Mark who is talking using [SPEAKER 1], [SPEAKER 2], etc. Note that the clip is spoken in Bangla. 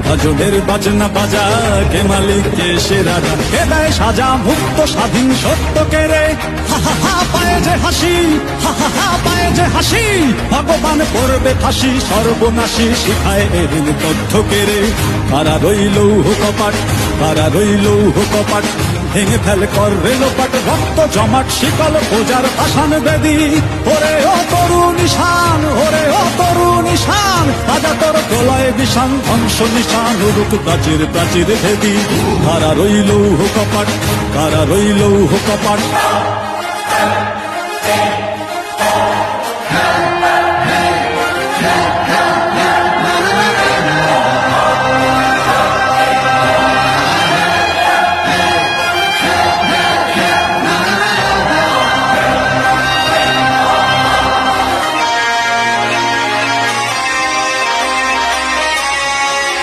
[SPEAKER 1] ভজনের বাজনা বাজা, কে মালিক কে সে রাজা, কে দেয় সাজা মুক্ত স্বাধীন সত্য কে রে। হা হা হা পায়ে যে হাসি, হা হা হা পায়ে যে হাসি, ভগবান পড়বে ফাঁসি সর্বনাশী শিখায় এদিন তথ্য কে রে। কারা রইল কপাট, কারা রইল কপাট, ভেঙে ফেল কর রেলোপাট, রক্ত জমাট শিকল পূজার পাষাণ বেদী। ওরে ও তরু নিশান, ওরে ও তরু নিশান, রাজা তোর গলায় বিষান ধ্বংস নিশান, রূপ প্রাচীর প্রাচীর ভেদী। কারা রইল কপাট, কারা রইল কপাট।